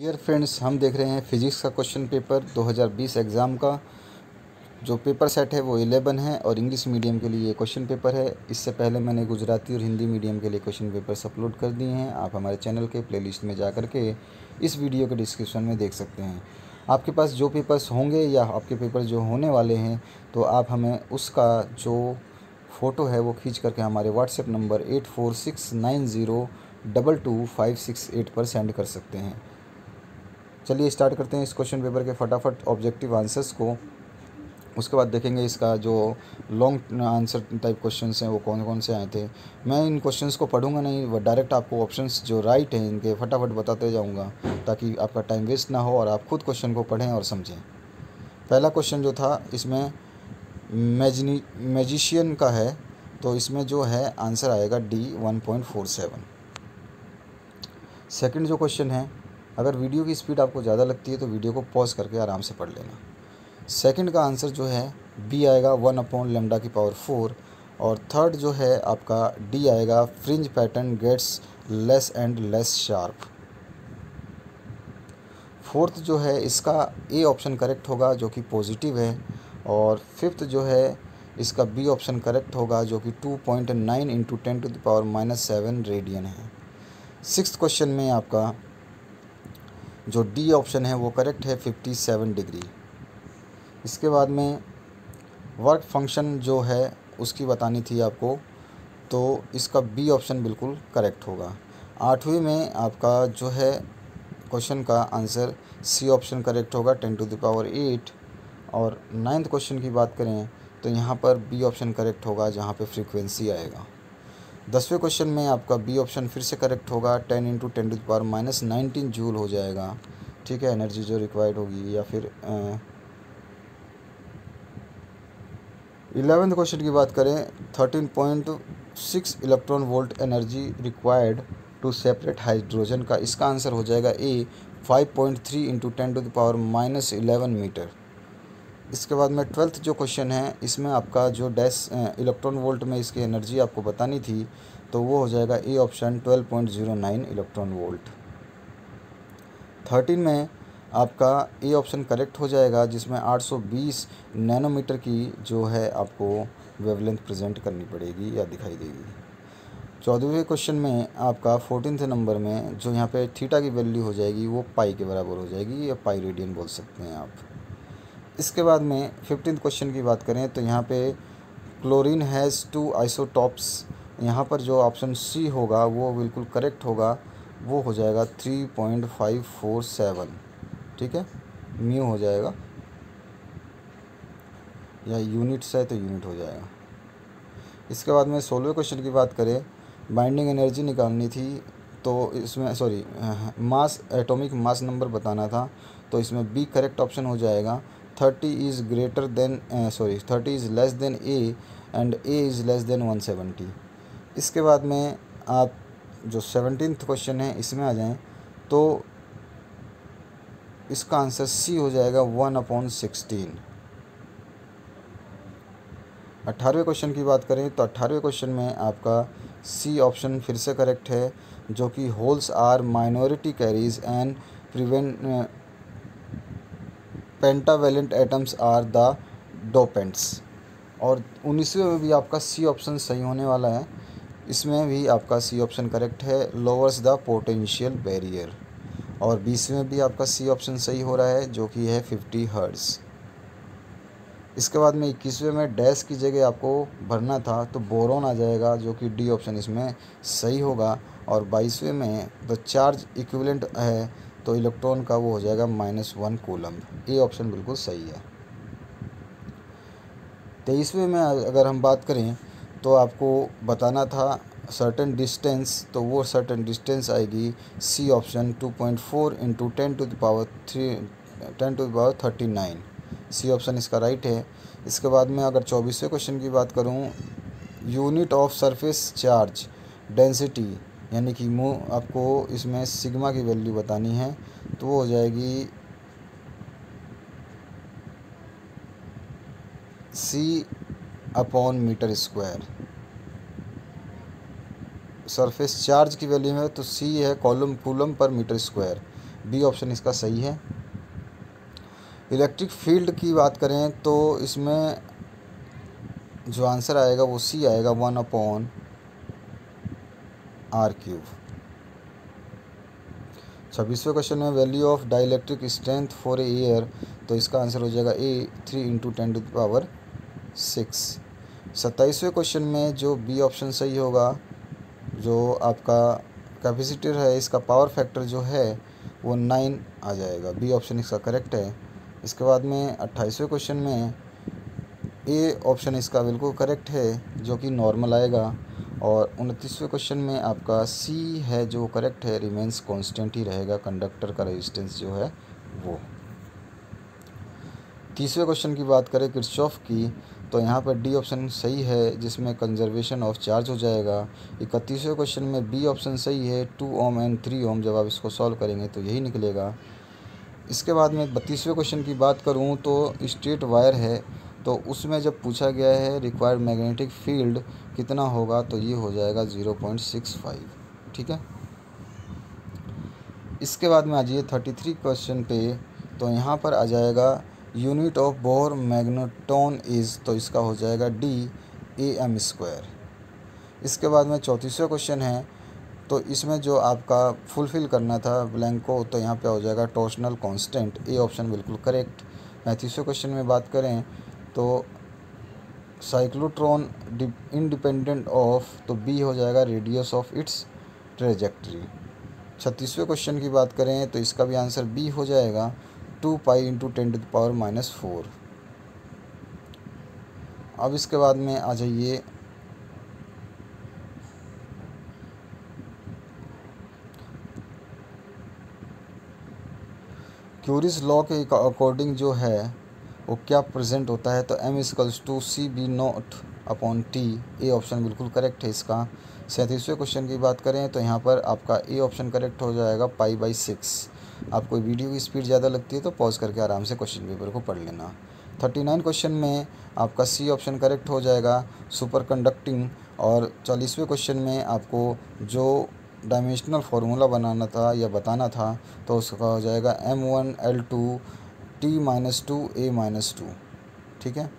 Dear friends, हम देख रहे हैं फिजिक्स का क्वेश्चन पेपर 2020 एग्ज़ाम का। जो पेपर सेट है वो 11 है और इंग्लिश मीडियम के लिए ये क्वेश्चन पेपर है। इससे पहले मैंने गुजराती और हिंदी मीडियम के लिए क्वेश्चन पेपर्स अपलोड कर दिए हैं। आप हमारे चैनल के प्लेलिस्ट में जा कर के इस वीडियो के डिस्क्रिप्शन में देख सकते हैं। आपके पास जो पेपर्स होंगे या आपके पेपर जो होने वाले हैं, तो आप हमें उसका जो फ़ोटो है वो खींच करके हमारे व्हाट्सएप नंबर 8469022568 पर सेंड कर सकते हैं। चलिए स्टार्ट करते हैं इस क्वेश्चन पेपर के फटाफट ऑब्जेक्टिव आंसर्स को। उसके बाद देखेंगे इसका जो लॉन्ग आंसर टाइप क्वेश्चंस हैं वो कौन कौन से आए थे। मैं इन क्वेश्चंस को पढ़ूंगा नहीं, वो डायरेक्ट आपको ऑप्शंस जो राइट हैं इनके फटाफट बताते जाऊंगा, ताकि आपका टाइम वेस्ट ना हो और आप खुद क्वेश्चन को पढ़ें और समझें। पहला क्वेश्चन जो था इसमें मैजिशियन का है, तो इसमें जो है आंसर आएगा डी 1.47। सेकंड जो क्वेश्चन है, अगर वीडियो की स्पीड आपको ज़्यादा लगती है तो वीडियो को पॉज करके आराम से पढ़ लेना। सेकंड का आंसर जो है बी आएगा 1/λ⁴। और थर्ड जो है आपका डी आएगा fringe pattern gets less and less sharp. Fourth जो है इसका ए ऑप्शन करेक्ट होगा जो कि पॉजिटिव है। और फिफ्थ जो है इसका बी ऑप्शन करेक्ट होगा जो कि 2.9 × 10⁻⁻7 रेडियन है। सिक्स्थ क्वेश्चन में आपका जो डी ऑप्शन है वो करेक्ट है 57 डिग्री। इसके बाद में वर्क फंक्शन जो है उसकी बतानी थी आपको, तो इसका बी ऑप्शन बिल्कुल करेक्ट होगा। आठवीं में आपका जो है क्वेश्चन का आंसर सी ऑप्शन करेक्ट होगा 10⁸। और नाइन्थ क्वेश्चन की बात करें तो यहाँ पर बी ऑप्शन करेक्ट होगा जहाँ पे फ्रीक्वेंसी आएगा। 10वें क्वेश्चन में आपका बी ऑप्शन फिर से करेक्ट होगा 10 × 10⁻⁻19 जूल हो जाएगा। ठीक है, एनर्जी जो रिक्वायर्ड होगी। या फिर 11वें क्वेश्चन की बात करें 13.6 electron volt energy required to separate hydrogen का, इसका आंसर हो जाएगा ए 5.3 × 10⁻11 मीटर। इसके बाद में 12th जो क्वेश्चन है इसमें आपका जो इलेक्ट्रॉन वोल्ट में इसकी एनर्जी आपको बतानी थी, तो वो हो जाएगा ए ऑप्शन 12.09 इलेक्ट्रॉन वोल्ट। 13 में आपका ए ऑप्शन करेक्ट हो जाएगा जिसमें 820 नैनोमीटर की जो है आपको वेवलेंथ प्रेजेंट करनी पड़ेगी या दिखाई देगी। 14वें क्वेश्चन में आपका 14th नंबर में जो यहाँ पे थीटा की वैल्यू हो जाएगी वो पाई के बराबर हो जाएगी, या पाई रेडियन बोल सकते हैं आप। इसके बाद में 15th क्वेश्चन की बात करें तो यहाँ पे क्लोरीन हैज़ 2 आइसोटॉप्स, यहाँ पर जो ऑप्शन सी होगा वो बिल्कुल करेक्ट होगा, वो हो जाएगा 3.547। ठीक है, म्यू हो जाएगा, या यूनिट्स है तो यूनिट हो जाएगा। इसके बाद में 16वें क्वेश्चन की बात करें, बाइंडिंग एनर्जी निकालनी थी, तो इसमें मास एटॉमिक मास नंबर बताना था, तो इसमें बी करेक्ट ऑप्शन हो जाएगा। 30 is less than A and A is less than 170। इसके बाद में आप जो 17th क्वेश्चन है इसमें आ जाएं तो इसका आंसर सी हो जाएगा 1/16। 18वें क्वेश्चन की बात करें तो 18वें क्वेश्चन में आपका सी ऑप्शन फिर से करेक्ट है जो कि holes are minority carriers and pentavalent atoms are the dopants. और 19वें में भी आपका सी ऑप्शन सही होने वाला है, इसमें भी आपका सी ऑप्शन करेक्ट है, लोअर्स द पोटेंशियल बैरियर। और 20वें में भी आपका सी ऑप्शन सही हो रहा है जो कि है 50 हर्ट्ज़। इसके बाद में 21वें में डैश की जगह आपको भरना था तो बोरोन आ जाएगा जो कि डी ऑप्शन इसमें सही होगा। और 22वें में तो चार्ज इक्विवेलेंट है तो इलेक्ट्रॉन का वो हो जाएगा -1 कूलम्ब, ए ऑप्शन बिल्कुल सही है। 23वें में अगर हम बात करें तो आपको बताना था सर्टेन डिस्टेंस, तो वो सर्टेन डिस्टेंस आएगी सी ऑप्शन 2.4 × 10⁻39। सी ऑप्शन इसका राइट है। इसके बाद में अगर 24वें क्वेश्चन की बात करूं, unit of surface charge density यानी कि आपको इसमें सिग्मा की वैल्यू बतानी है, तो वो हो जाएगी C/मीटर²। सरफेस चार्ज की वैल्यू है तो सी है coulomb per metre square, B option इसका सही है। इलेक्ट्रिक फील्ड की बात करें तो इसमें जो आंसर आएगा वो सी आएगा, 1/r³। 26वें क्वेश्चन में value of dielectric strength for a air, तो इसका आंसर हो जाएगा ए 3 × 10⁻⁶। 27वें क्वेश्चन में जो बी ऑप्शन सही होगा, जो आपका कैपेसिटर है इसका पावर फैक्टर जो है वो 9 आ जाएगा, बी ऑप्शन इसका करेक्ट है। इसके बाद में 28वें क्वेश्चन में ए ऑप्शन इसका बिल्कुल करेक्ट है जो कि नॉर्मल आएगा। और 29वें क्वेश्चन में आपका सी है जो करेक्ट है, रिमेंस कांस्टेंट ही रहेगा, कंडक्टर का रेजिस्टेंस जो है वो। 30वें क्वेश्चन की बात करें किरचॉफ की, तो यहाँ पर डी ऑप्शन सही है जिसमें कंजर्वेशन ऑफ चार्ज हो जाएगा। 31वें क्वेश्चन में बी ऑप्शन सही है, 2 ओम एंड 3 ओम, जब आप इसको सॉल्व करेंगे तो यही निकलेगा। इसके बाद में 32वें क्वेश्चन की बात करूँ तो स्ट्रेट वायर है, तो उसमें जब पूछा गया है रिक्वायर्ड मैग्नेटिक फील्ड कितना होगा, तो ये हो जाएगा 0.65। ठीक है। इसके बाद में आ जाइए 33 क्वेश्चन पे, तो यहाँ पर आ जाएगा unit of bore magneton is, तो इसका हो जाएगा डी AM²। इसके बाद में 34वां क्वेश्चन है, तो इसमें जो आपका फुलफ़िल करना था ब्लैंक को, तो यहाँ पे हो जाएगा टॉर्सनल कांस्टेंट, ए ऑप्शन बिल्कुल करेक्ट। 35वें क्वेश्चन में बात करें तो साइक्लोट्रॉन इंडिपेंडेंट ऑफ, तो बी हो जाएगा रेडियस ऑफ इट्स ट्रेजेक्टरी। 36वें क्वेश्चन की बात करें तो इसका भी आंसर बी हो जाएगा, 2π × 10⁻⁴। अब इसके बाद में आ जाइए क्यूरीज लॉ के अकॉर्डिंग जो है वो क्या प्रेजेंट होता है, तो m=CB0/T, ए ऑप्शन बिल्कुल करेक्ट है इसका। 37वें क्वेश्चन की बात करें तो यहाँ पर आपका ए ऑप्शन करेक्ट हो जाएगा, π/6। आपको वीडियो की स्पीड ज़्यादा लगती है तो पॉज करके आराम से क्वेश्चन पेपर को पढ़ लेना। 39 क्वेश्चन में आपका सी ऑप्शन करेक्ट हो जाएगा, सुपर कंडक्टिंग। और 40वें क्वेश्चन में आपको जो डायमेंशनल फार्मूला बनाना था या बताना था, तो उसका हो जाएगा m1L2T-2A-2। ठीक है।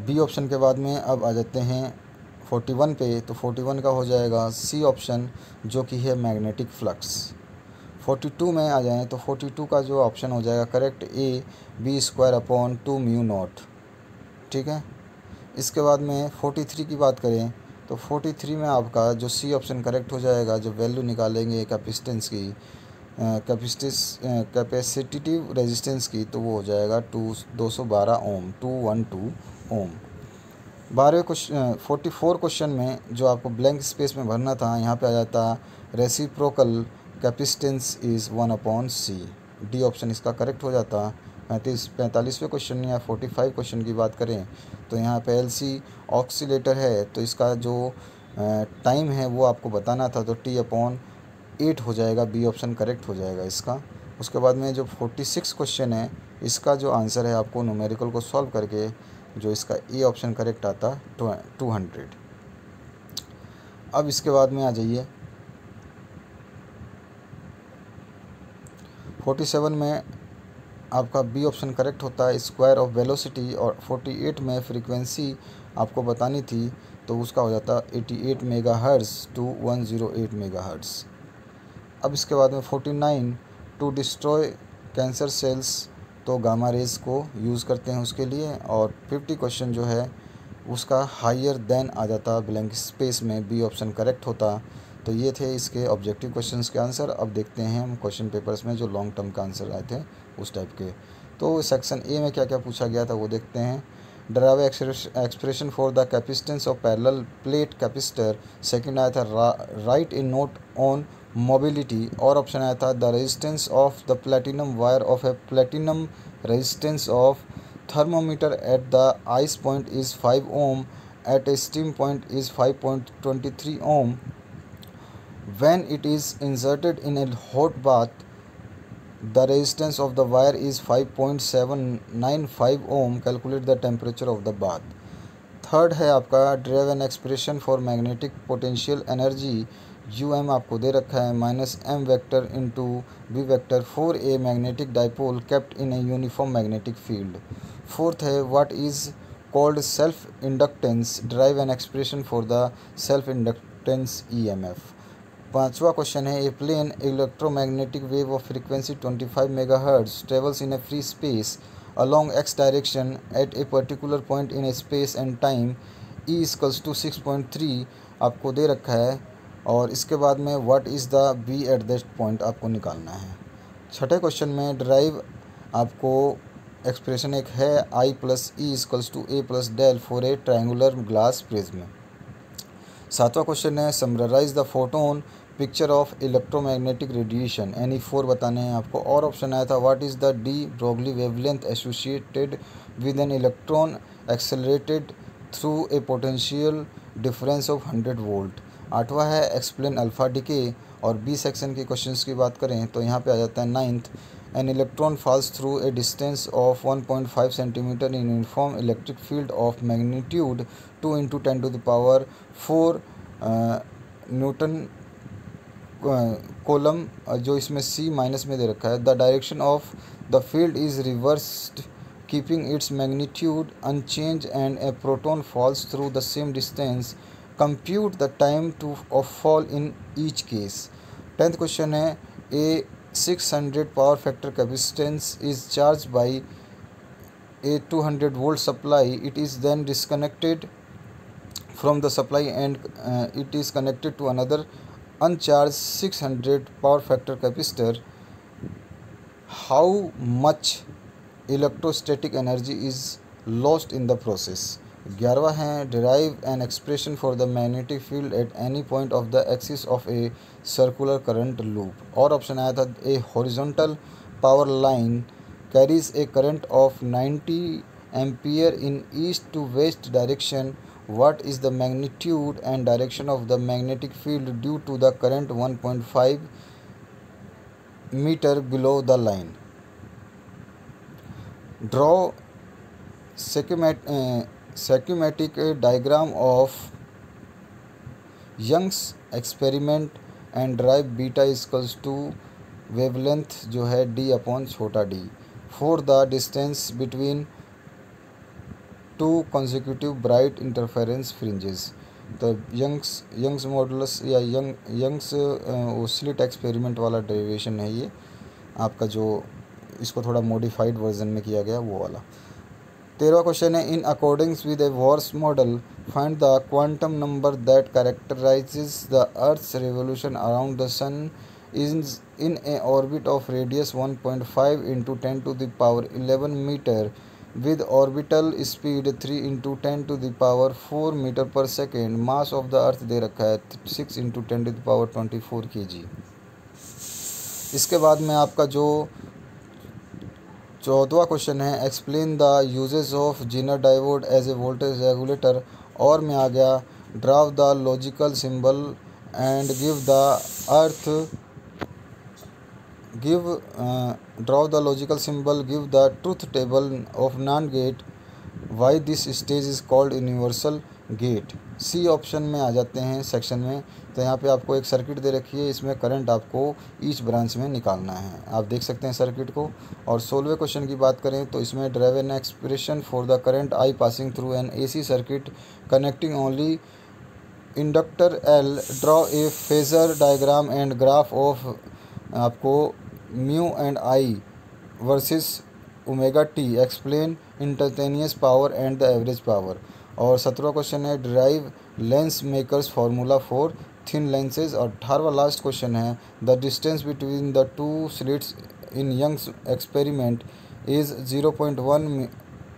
बी ऑप्शन के बाद में अब आ जाते हैं 41 पे, तो 41 का हो जाएगा सी ऑप्शन जो कि है मैग्नेटिक फ्लक्स। 42 में आ जाएं तो 42 का जो ऑप्शन हो जाएगा करेक्ट, ए B²/2μ0। ठीक है। इसके बाद में 43 की बात करें तो 43 में आपका जो सी ऑप्शन करेक्ट हो जाएगा, जो वैल्यू निकालेंगे कैपेसिटेंस की, कैपेसिटिव रेजिस्टेंस की, तो वो हो जाएगा 212 ओम, 212 ओम। 44 क्वेश्चन में जो आपको ब्लैंक स्पेस में भरना था, यहाँ पे आ जाता reciprocal capacitance is 1/C, D option इसका करेक्ट हो जाता। 45वें क्वेश्चन या 45 क्वेश्चन की बात करें तो यहाँ पे LC ऑक्सीलेटर है, तो इसका जो टाइम है वो आपको बताना था, तो T/8 हो जाएगा, बी ऑप्शन करेक्ट हो जाएगा इसका। उसके बाद में जो 46 क्वेश्चन है, इसका जो आंसर है आपको न्यूमेरिकल को सॉल्व करके जो इसका ए ऑप्शन करेक्ट आता 200। अब इसके बाद में आ जाइए 47 में आपका बी ऑप्शन करेक्ट होता है, स्क्वायर ऑफ वेलोसिटी। और 48 में फ्रीक्वेंसी आपको बतानी थी, तो उसका हो जाता 88 मेगाहर्ट्ज़ टू 108 मेगाहर्ट्ज़। अब इसके बाद में 49 टू डिस्ट्रॉय कैंसर सेल्स, तो गामा रेज को यूज़ करते हैं उसके लिए। और 50 क्वेश्चन जो है उसका हायर देन आ जाता ब्लैंक स्पेस में, बी ऑप्शन करेक्ट होता। तो ये थे इसके ऑब्जेक्टिव क्वेश्चंस के आंसर। अब देखते हैं हम क्वेश्चन पेपर्स में जो लॉन्ग टर्म का आंसर आए थे उस टाइप के। तो सेक्शन ए में क्या क्या पूछा गया था वो देखते हैं। Derive expression for the capacitance of parallel plate capacitor. Second आया था right A note on mobility. और ऑप्शन आया था the resistance of the platinum wire of A platinum resistance of thermometer at the ice point is 5 ohm, at a steam point is 5.23 ohm. When it is inserted in a hot bath, the resistance of the wire is 5.795 ohm. Calculate the temperature of the bath. Third है आपका derive an expression for magnetic potential energy UM आपको दे रखा है minus M vector into B vector for a magnetic dipole kept in a uniform magnetic field. Fourth है what is called self inductance, derive an expression for the self inductance EMF। पांचवा question है a plane electromagnetic wave of frequency 25 megahertz travels in a free space along x direction at a particular point in a space and time E = 6.3 आपको दे रखा है, और इसके बाद में what is the B at that point आपको निकालना है। छठे क्वेश्चन में ड्राइव आपको एक्सप्रेशन एक है I + E = A + del for a triangular glass prism. सातवां क्वेश्चन है summarise the photon picture of electromagnetic radiation, any 4 बताने हैं आपको। और ऑप्शन आया था what is the de Broglie wavelength associated with an electron accelerated through a potential difference of 100 volt. आठवां है एक्सप्लेन अल्फा डिके। और बी सेक्शन के क्वेश्चंस की बात करें तो यहाँ पे आ जाता है ninth, an electron falls through a distance of 1.5 centimetre in uniform electric field of magnitude 2 × 10⁴ newton coulomb, जो इसमें C माइनस में दे रखा है। The direction of the field is reversed keeping its magnitude unchanged and a proton falls through the same distance, compute the time to of fall in each case. 10th question है a 600 power factor capacitance is charge by a 200 volt supply, it is then disconnected from the supply and it is connected to another uncharged 600 power factor capacitor. How much electrostatic energy is lost in the process? 11वां है derive an expression for the magnetic field at any point of the axis of a circular current loop. और option आया था a horizontal power line carries a current of 90 ampere in east to west direction. What is the magnitude and direction of the magnetic field due to the current 1.5 meter below the line? Draw schematic diagram of Young's experiment and derive beta = wavelength जो है d/d for the distance between two consecutive bright interference fringes। तो Young's modulus या Young's slit experiment वाला derivation है ये आपका, जो इसको थोड़ा मॉडिफाइड वर्जन में किया गया वो वाला। 13वां क्वेश्चन है in accordance with a Bohr's model find the quantum number that characterises the earth's revolution around the sun is in a orbit of radius 1.5 × 10⁻11 meter with orbital speed 3 × 10⁴ meter per second। mass of the earth दे रखा है 6 × 10⁻24 kg। इसके बाद में आपका जो 14वां question है explain the uses of zener diode as a voltage regulator. और में आ गया draw the logical symbol and draw the logical symbol, give the truth table of NAND gate, why this stage is called universal gate। C option में आ जाते हैं section में। तो यहाँ पे आपको एक सर्किट दे रखी है, इसमें करंट आपको ईच ब्रांच में निकालना है, आप देख सकते हैं सर्किट को। और 16वें क्वेश्चन की बात करें तो इसमें derive an expression for the current I passing through an AC circuit connecting only inductor L, draw a phasor diagram and graph of आपको mu and I versus omega T, explain instantaneous power and the average power. और 17वां question है derive lens makers formula for thin lenses. और 18वां last question है the distance between the two slits in Young's experiment is 0.1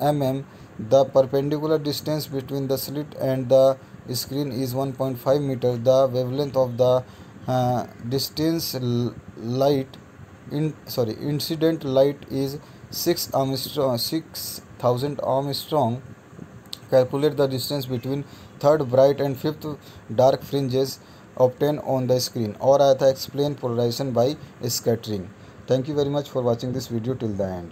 mm, the perpendicular distance between the slit and the screen is 1.5 metre, the wavelength of the distance light incident light is 6000 Armstrong। Calculate the distance between third bright and fifth dark fringes obtained on the screen। और आया था explain polarization by scattering। Thank you very much for watching this video till the end।